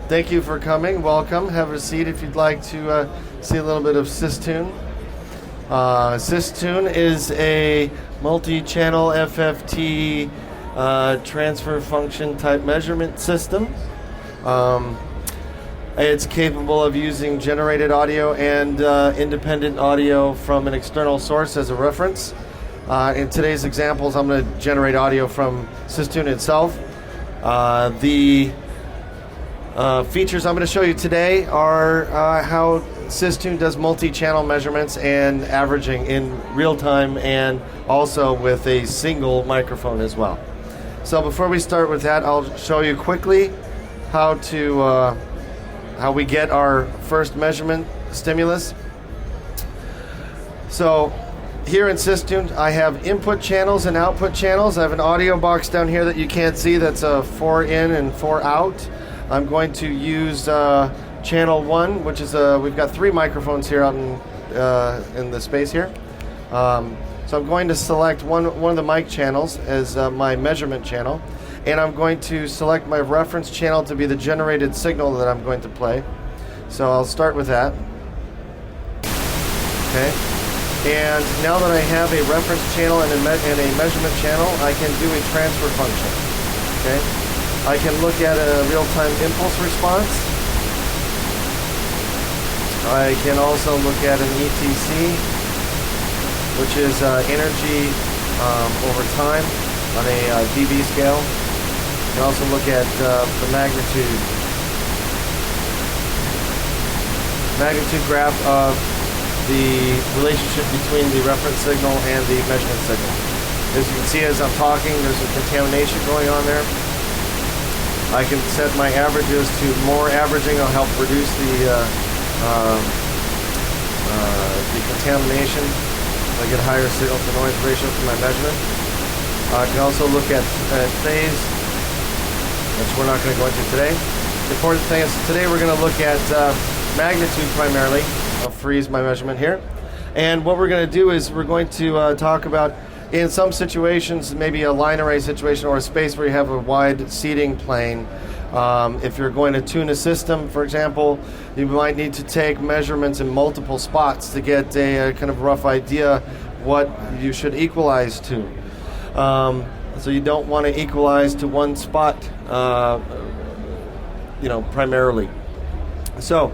Thank you for coming. Welcome. Have a seat if you'd like to see a little bit of SysTune. SysTune is a multi-channel FFT transfer function type measurement system. It's capable of using generated audio and independent audio from an external source as a reference. In today's examples, I'm going to generate audio from SysTune itself. The features I'm going to show you today are how SysTune does multi-channel measurements and averaging in real time, and also with a single microphone as well. So before we start with that, I'll show you quickly how we get our first measurement stimulus. So here in SysTune, I have input channels and output channels. I have an audio box down here that you can't see that's 4 in and 4 out. I'm going to use channel 1, which is we've got 3 microphones here out in the space here. So I'm going to select one of the mic channels as my measurement channel, and I'm going to select my reference channel to be the generated signal that I'm going to play. So I'll start with that. Okay. And now that I have a reference channel and a measurement channel, I can do a transfer function. Okay. I can look at a real-time impulse response. I can also look at an ETC, which is energy over time on a dB scale. I can also look at the magnitude graph of the relationship between the reference signal and the measurement signal. As you can see, as I'm talking, there's some contamination going on there. I can set my averages to more averaging. I'll help reduce the contamination. I get higher signal to noise ratio for my measurement. I can also look at phase, which we're not going to go into today. The important thing is today we're going to look at magnitude primarily. I'll freeze my measurement here. And what we're going to do is we're going to talk about, in some situations, maybe a line array situation or a space where you have a wide seating plane. If you're going to tune a system, for example, you might need to take measurements in multiple spots to get a kind of rough idea what you should equalize to. So you don't want to equalize to one spot, primarily. So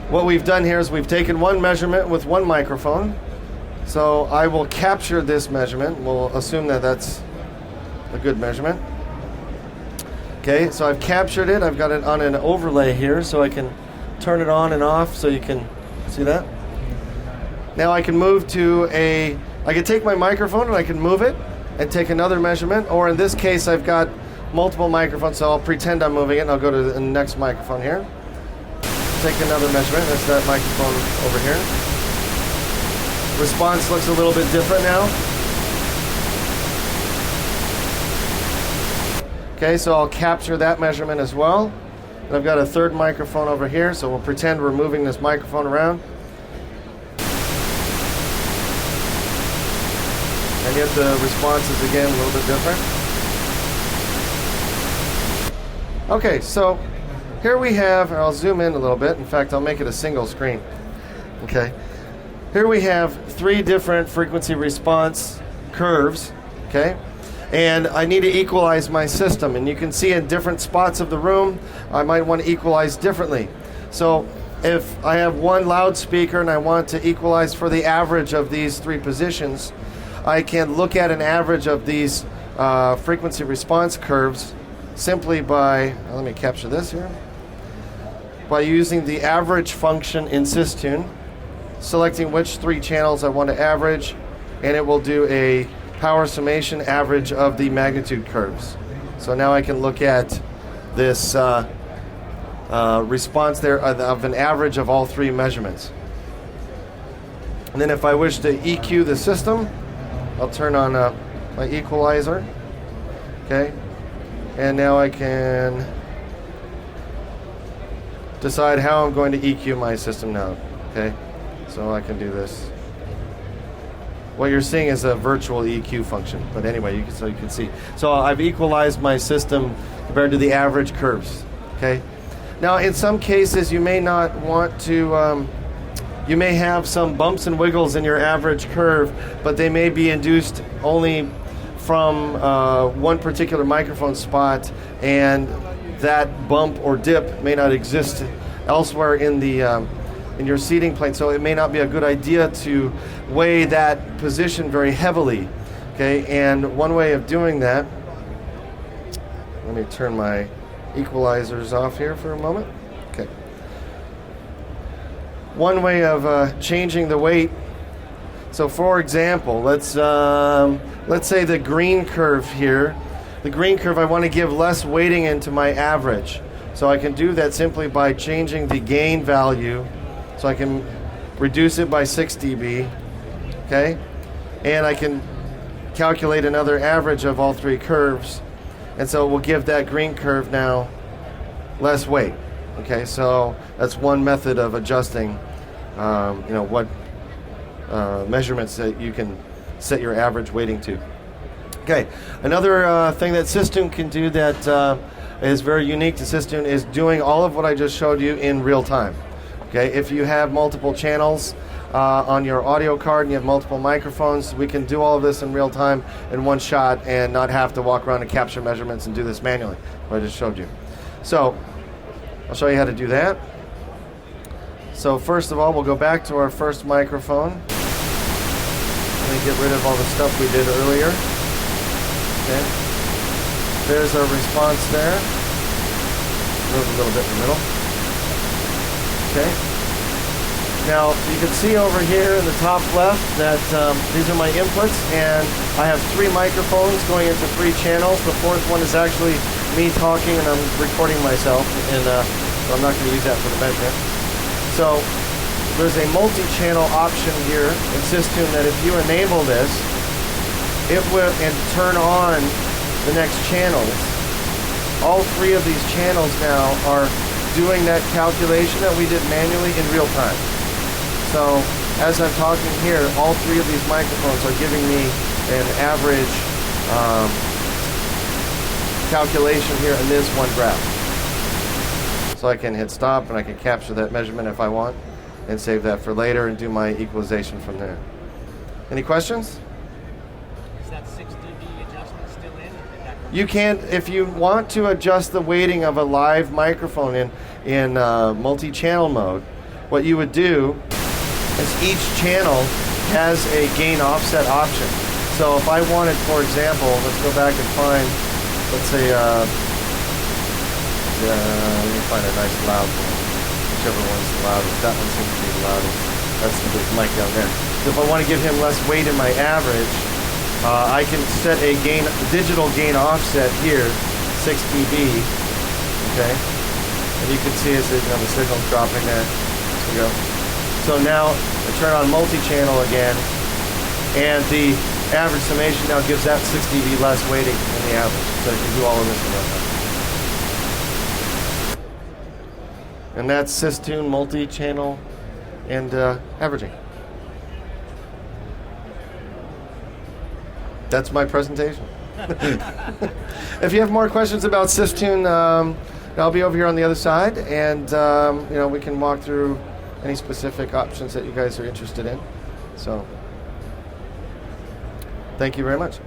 what we've done here is we've taken one measurement with one microphone. So I will capture this measurement. We'll assume that that's a good measurement. Okay, so I've captured it. I've got it on an overlay here, so I can turn it on and off so you can see that. Now I can move to I can take my microphone and I can move it and take another measurement, or in this case I've got multiple microphones, so I'll pretend I'm moving it and I'll go to the next microphone here. Take another measurement. That's that microphone over here. Response looks a little bit different now. Okay, so I'll capture that measurement as well. And I've got a third microphone over here, so we'll pretend we're moving this microphone around. And yet the response is again a little bit different. Okay, so here we have, and I'll zoom in a little bit. In fact, I'll make it a single screen. Okay. Here we have 3 different frequency response curves, okay? And I need to equalize my system. And you can see in different spots of the room, I might want to equalize differently. So if I have one loudspeaker and I want to equalize for the average of these 3 positions, I can look at an average of these frequency response curves simply by, let me capture this here, by using the average function in SysTune, selecting which 3 channels I want to average, and it will do a power summation average of the magnitude curves. So now I can look at this response there of an average of all 3 measurements. And then if I wish to EQ the system, I'll turn on my equalizer. Okay, and now I can decide how I'm going to EQ my system now. Okay. So I can do this. What you're seeing is a virtual EQ function, but anyway, you can see. So I've equalized my system compared to the average curves. Okay. Now, in some cases, you may not want to, you may have some bumps and wiggles in your average curve, but they may be induced only from one particular microphone spot, and that bump or dip may not exist elsewhere in the in your seating plane. So it may not be a good idea to weigh that position very heavily. Okay, and one way of doing that, let me turn my equalizers off here for a moment. Okay. One way of changing the weight. So, for example, let's say the green curve here. The green curve, I want to give less weighting into my average. So I can do that simply by changing the gain value. So I can reduce it by 6 dB. Okay, and I can calculate another average of all three curves, and so we'll give that green curve now less weight. Okay, so that's one method of adjusting, what measurements that you can set your average weighting to. Okay, another thing that SysTune can do that is very unique to SysTune is doing all of what I just showed you in real time. Okay, if you have multiple channels on your audio card and you have multiple microphones, we can do all of this in real time in one shot and not have to walk around and capture measurements and do this manually, what I just showed you. So I'll show you how to do that. So first of all, we'll go back to our first microphone. Let me get rid of all the stuff we did earlier. Okay. There's our response there. Move a little bit in the middle. Okay. Now, you can see over here in the top left that these are my inputs, and I have 3 microphones going into 3 channels. The fourth one is actually me talking, and I'm recording myself, and so I'm not going to use that for the measurement. So, there's a multi-channel option here in SysTune that if you enable this, it will, and turn on the next channels. All 3 of these channels now are doing that calculation that we did manually in real time. So as I'm talking here, all 3 of these microphones are giving me an average calculation here in this one graph. So I can hit stop and I can capture that measurement if I want and save that for later and do my equalization from there. Any questions? Is that 6 dB adjustment still in? You can, if you want to adjust the weighting of a live microphone in multi-channel mode, what you would do is each channel has a gain offset option. So if I wanted, for example, let's go back and find, let's say, let me find a nice loud one, whichever one's the loudest. That one seems to be the loudest. That's the big mic down there. So if I want to give him less weight in my average, I can set a digital gain offset here, 6 dB, okay? And you can see as the signal's dropping there. There we go. So now I turn on multi-channel again, and the average summation now gives that 6 dB less weighting than the average. So you can do all of this in real time. And that's SysTune multi-channel and averaging. That's my presentation. If you have more questions about SysTune, I'll be over here on the other side, and we can walk through any specific options that you guys are interested in. So, thank you very much.